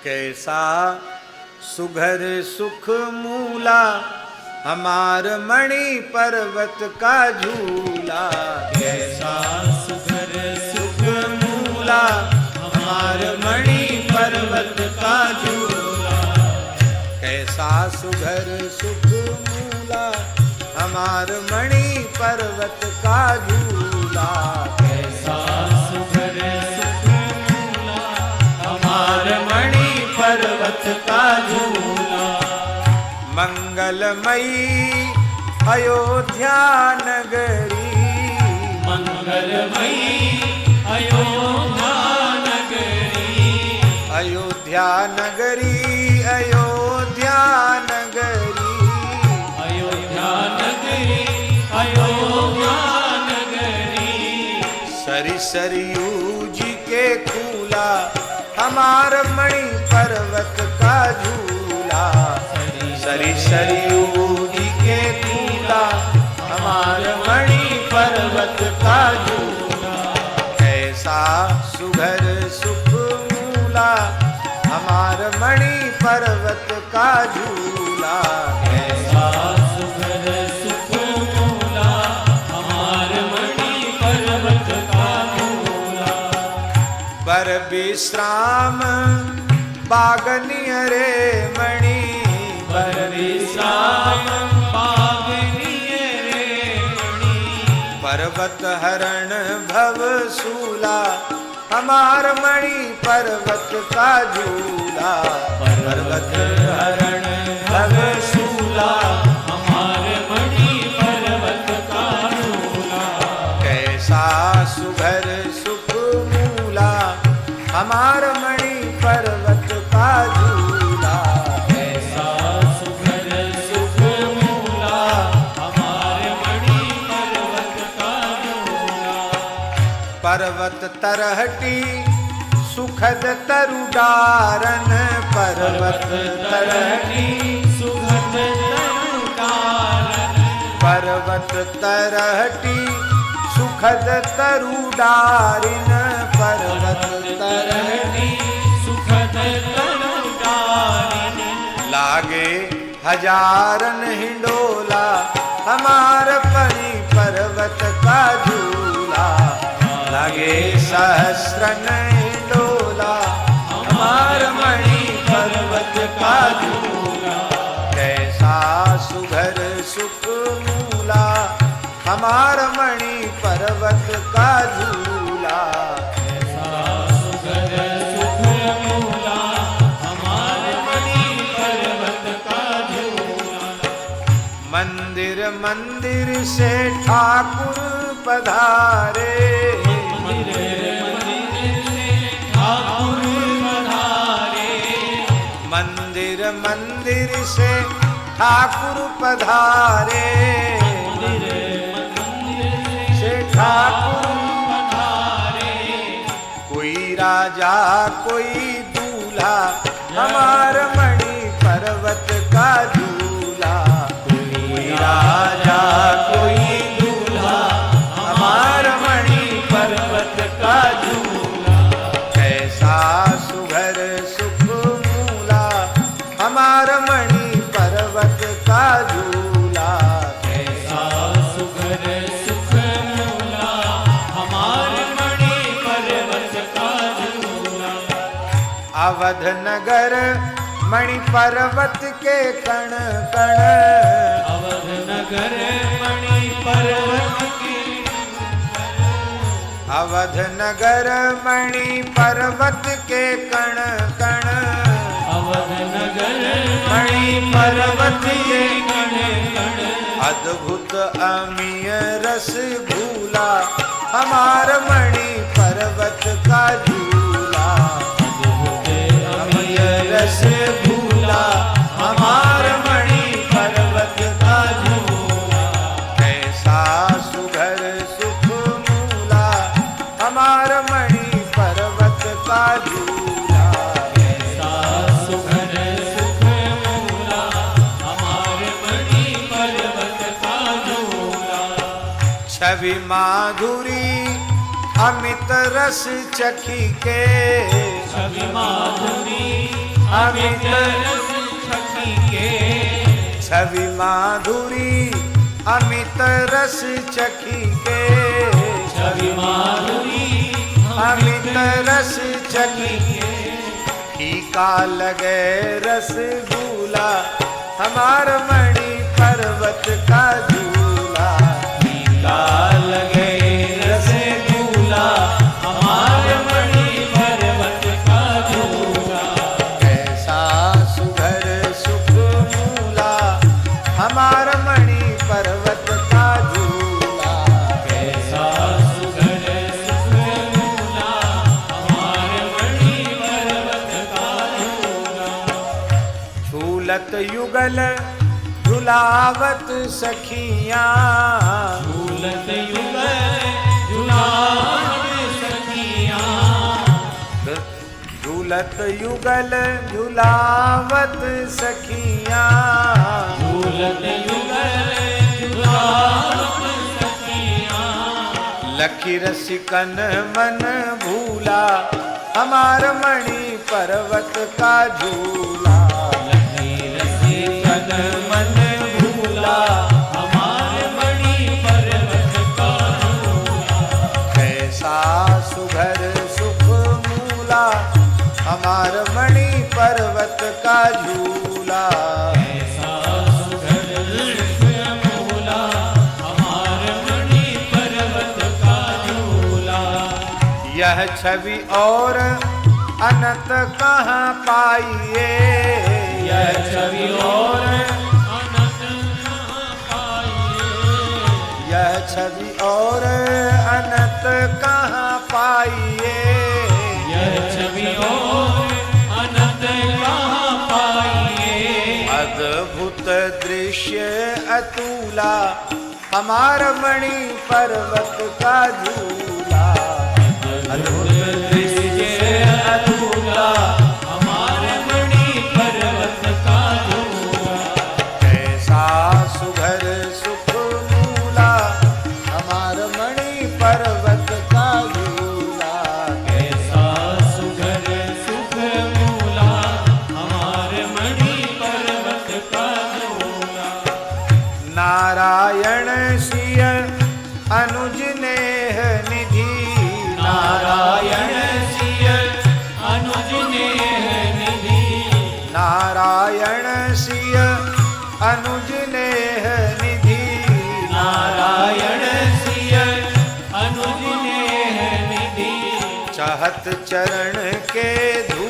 कैसा सुघर सुख मूला हमार मणि पर्वत का झूला। कैसा सुघर सुख मूला हमार मणि पर्वत का झूला। कैसा सुघर सुख मूला हमार मणि पर्वत का झूला। कैसा सुघर सुख मूला हमार मणि पर्वत का झूला। मंगलमयी अयोध्या नगरी, मंगलमयी अयोध्या नगरी, अयोध्या नगरी, अयोध्या नगरी, अयोध्या नगरी, अयोध्या नगरी। सरी सरयू जी के खूला हमार मणि पर्वत का झूला। सरी सरयू जी के खूला हमार मणि पर्वत का झूला। ऐसा सुघर सुख मूला हमार मणि पर्वत का झूला। ऐसा सुघर सुख मूला हमार मणि पर्वत का झूला। बर विश्राम बागनियरे मणि, बर विश्राम बागनियरे मणि। पर्वत हरण भव सूला हमार मणि पर्वत का झूला। पर्वत हरण भव सूला हमार मणि पर्वत का झूला। कैसा सुघर सुख मूला हमार मणि पर्वत का झूला। कैसा सुघर सुख मूला हमार मणि पर्वत का झूला। पर्वत तरहटी सुखद तरुडारन, पर्वत तरहटी सुखद तरुडारन। पर्वत तरहटी सुखद तरुडारिन, पर्वत तरहटी सुखद तरुडारिन। लागे हजारन हिंडोला हमार मणि पर्वत का झूला। लागे सहस्रन हिंडोला हमार मणि पर्वत का झूला। कैसा सुघर सुख मूला हमार मणि पर्वत का झूला। कैसा सुघर सुख मूला हमार मणि पर्वत का झूला। मंदिर मंदिर से ठाकुर पधारे, मंदिर मंदिर से ठाकुर पधारे। मंदिर मंदिर से ठाकुर पधारे, से ठाकुर पधारे। कोई राजा कोई दूल्हा हमार मणि पर्वत का झूला। कोई राजा कोई दूल्हा हमार मणि पर्वत का झूला। कैसा सुघर सुख मूला हमार मणि पर्वत का झूला। कैसा सुघर सुख मूला हमार मणि पर्वत का झूला। अवध नगर मणि पर्वत के कण कण, अवध नगर मणि पर्वत के। अवध नगर मणि पर्वत के कण कण, अवध नगर मणि पर्वत के कण कण। अद्भुत अमीय रस भूला हमार मणि पर्वत का झूला। अद्भुत अमीय रस भूला हमार मणि पर्वत का झूला। कैसा सुघर सुख मूला हमार मणि पर्वत का झूला। कैसा सुघर सुख मूला हमार मणि पर्वत का छवि माधुरी अमित रस चखी के, छवि माधुरी अमित रस चखी के, छवि माधुरी अमित रस चखी के, छवि माधुरी अमित रस चखी के। फीका लगे रसगुल्ला हमार मणि पर्वत का झूला, फीका लगे रसगुल्ला हमार मणि पर्वत का झूला। कैसा सुघर सुख मूला हमार मणि पर्वत का झूला, कैसा सुघर सुख मूला हमार मणि पर्वत का झूला। झूलत युगल झुलावत सखियां, झूलत युगल झुलावत सखियां, झूलत युगल झुलावत सखियां, झूलत युगल झुलावत सखियां। लखी रसिकन मन भूला हमार मणि पर्वत का झूला, लखी रसिकन मन भूला हमार मणि पर्वत का झूला। कैसा सुघर सुख मूला हमार मणि पर्वत का झूला, कैसा सुघर सुख मूला हमार मणि पर्वत का झूला। यह छवि और अनंत कहाँ पाइए, यह छवि और अनंत कहाँ पाइए, यह छवि और अनंत कहाँ पाइए, यह छवि और अनंत कहाँ पाइए। अद्भुत दृश्य अतुला हमार मणि पर्वत का झूला, अद्भुत दृश्य अतुला हमार मणि पर्वत का झूला। कैसा सुघर सुख मूला हमार मणि पर्वत का झूला, कैसा सुघर सुख मूला हमार मणि पर्वत का झूला। नारायण सिय अनुज नेह निधि, नारायण सिय अनुज नेह निधि, नारायण सिय अनुज नेह निधि, नारायण सिय अनुज नेह निधि। चाहत चरण के धूल